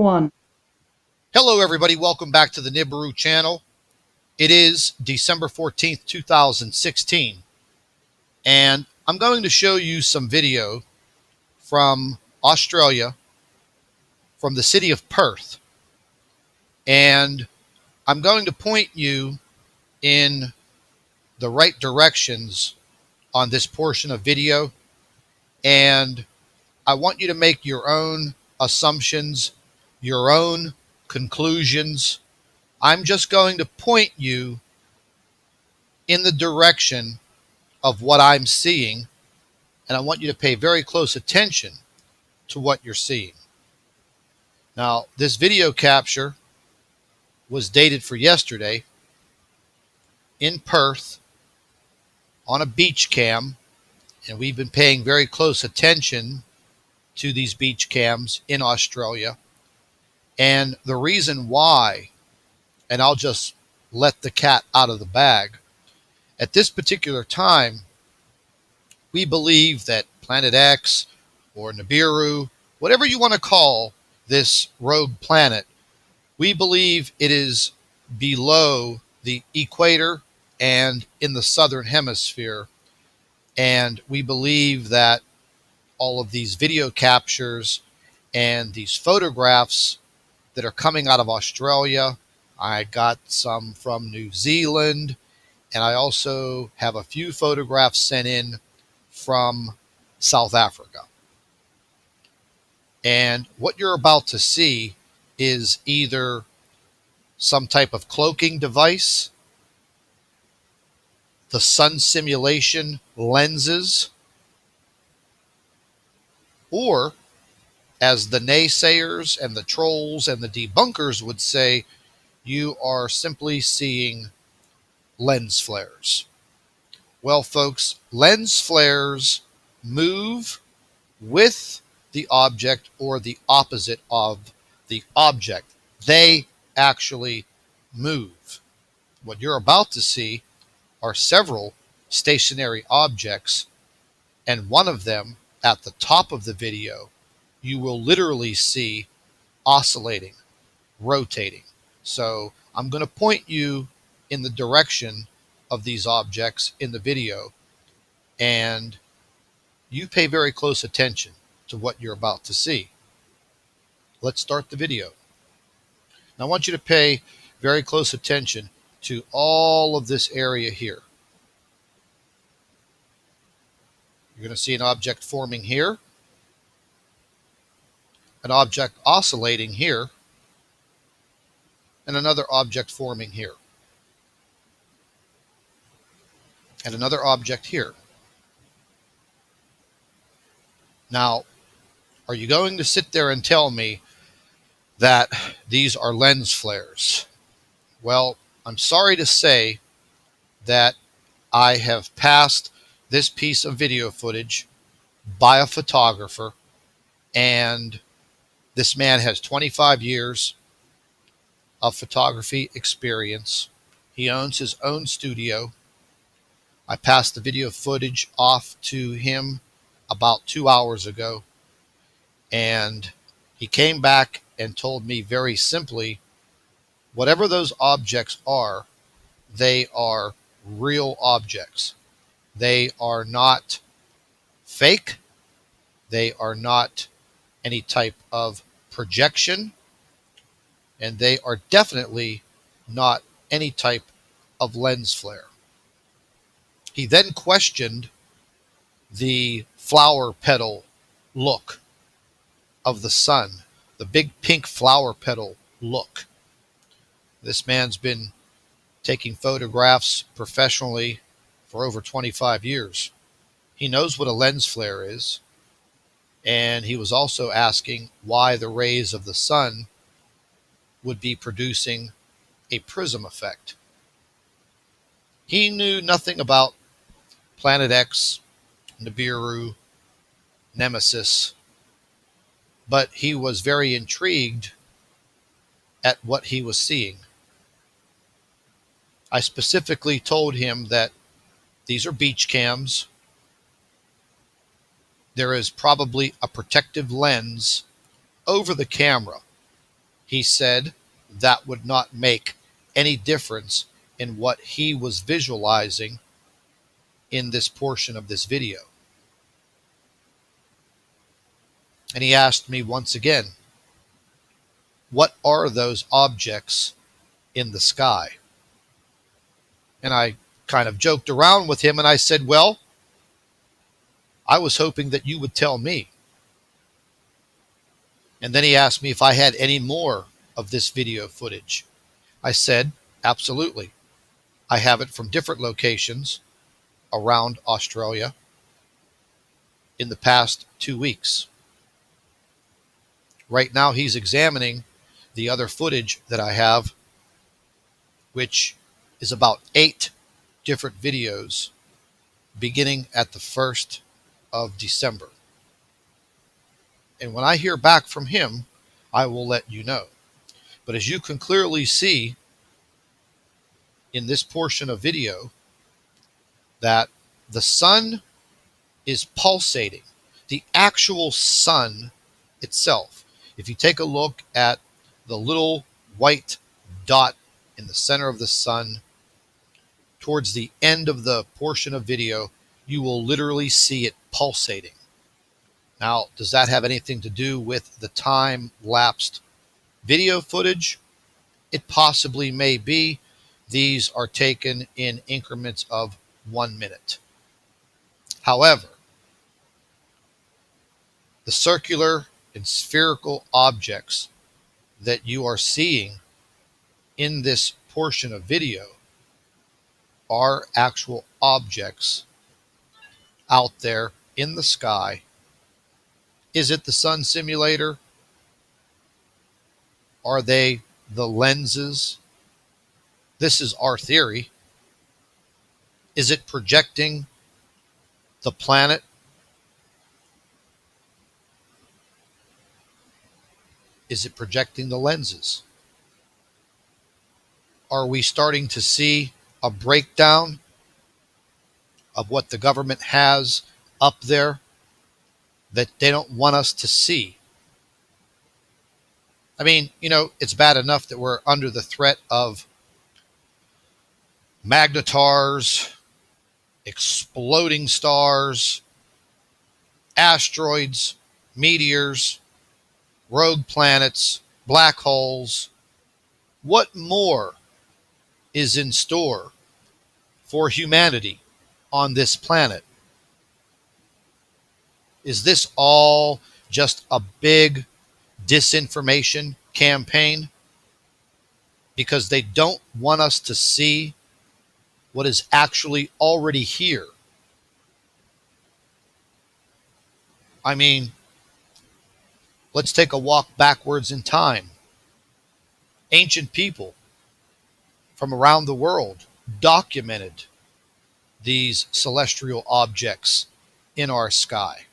1. Hello everybody, welcome back to the Nibiru channel. It is December 14th, 2016, and I'm going to show you some video from Australia, from the city of Perth, and I'm going to point you in the right directions on this portion of video, and I want you to make your own assumptions, your own conclusions. I'm just going to point you in the direction of what I'm seeing, and I want you to pay very close attention to what you're seeing. Now, this video capture was dated for yesterday in Perth on a beach cam, and we've been paying very close attention to these beach cams in Australia. And the reason why, and I'll just let the cat out of the bag, at this particular time, we believe that Planet X or Nibiru, whatever you want to call this rogue planet, we believe it is below the equator and in the southern hemisphere. And we believe that all of these video captures and these photographs that are coming out of Australia, I got some from New Zealand, and I also have a few photographs sent in from South Africa. And what you're about to see is either some type of cloaking device, the sun simulation lenses, or, as the naysayers and the trolls and the debunkers would say, you are simply seeing lens flares. Well, folks, lens flares move with the object or the opposite of the object. They actually move. What you're about to see are several stationary objects, and one of them at the top of the video you will literally see oscillating, rotating. So I'm going to point you in the direction of these objects in the video, and you pay very close attention to what you're about to see. Let's start the video. Now I want you to pay very close attention to all of this area here. You're going to see an object forming here, an object oscillating here, and another object forming here, and another object here. Now, are you going to sit there and tell me that these are lens flares? Well, I'm sorry to say that I have passed this piece of video footage by a photographer, and this man has 25 years of photography experience. He owns his own studio. I passed the video footage off to him about 2 hours ago, and he came back and told me very simply, whatever those objects are, they are real objects. They are not fake. They are not any type of projection, and they are definitely not any type of lens flare. He then questioned the flower petal look of the sun, the big pink flower petal look. This man's been taking photographs professionally for over 25 years. He knows what a lens flare is, and he was also asking why the rays of the sun would be producing a prism effect. He knew nothing about Planet X, Nibiru, Nemesis, but he was very intrigued at what he was seeing. I specifically told him that these are beach cams. There is probably a protective lens over the camera. He said that would not make any difference in what he was visualizing in this portion of this video. And he asked me once again, what are those objects in the sky? And I kind of joked around with him and I said, well, I was hoping that you would tell me. And then he asked me if I had any more of this video footage. I said, absolutely. I have it from different locations around Australia in the past 2 weeks. Right now, he's examining the other footage that I have, which is about 8 different videos beginning at the 1st of December. And when I hear back from him, I will let you know. But as you can clearly see in this portion of video, that the sun is pulsating. The actual sun itself. If you take a look at the little white dot in the center of the sun, towards the end of the portion of video, you will literally see it pulsating. Now, does that have anything to do with the time-lapsed video footage? It possibly may be. These are taken in increments of 1 minute. However, the circular and spherical objects that you are seeing in this portion of video are actual objects out there in the sky. Is it the sun simulator? Are they the lenses? This is our theory. Is it projecting the planet? Is it projecting the lenses? Are we starting to see a breakdown of what the government has up there that they don't want us to see? I mean, it's bad enough that we're under the threat of magnetars, exploding stars, asteroids, meteors, rogue planets, black holes. What more is in store for humanity on this planet? Is this all just a big disinformation campaign? Because they don't want us to see what is actually already here. I mean, let's take a walk backwards in time. Ancient people from around the world documented these celestial objects in our sky.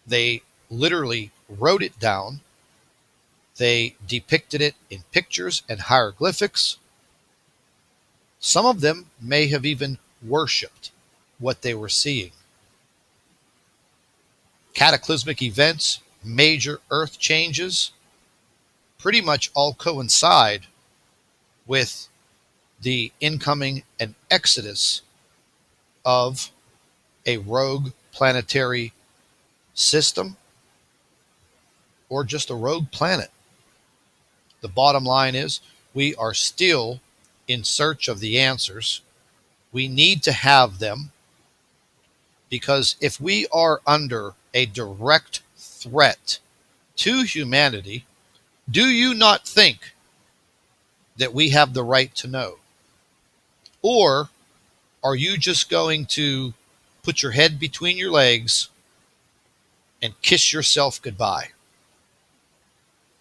They literally wrote it down. They depicted it in pictures and hieroglyphics. Some of them may have even worshipped what they were seeing. Cataclysmic events, major earth changes, pretty much all coincide with the incoming and exodus of a rogue planetary system or just a rogue planet. The bottom line is we are still in search of the answers. We need to have them, because if we are under a direct threat to humanity, do you not think that we have the right to know? Or are you just going to put your head between your legs and kiss yourself goodbye?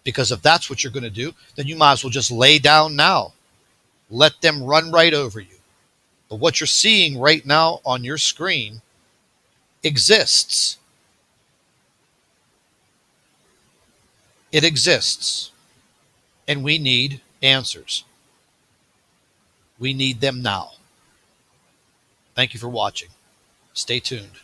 Because if that's what you're going to do, then you might as well just lay down now. Let them run right over you. But what you're seeing right now on your screen exists. It exists. And we need answers. We need them now. Thank you for watching. Stay tuned.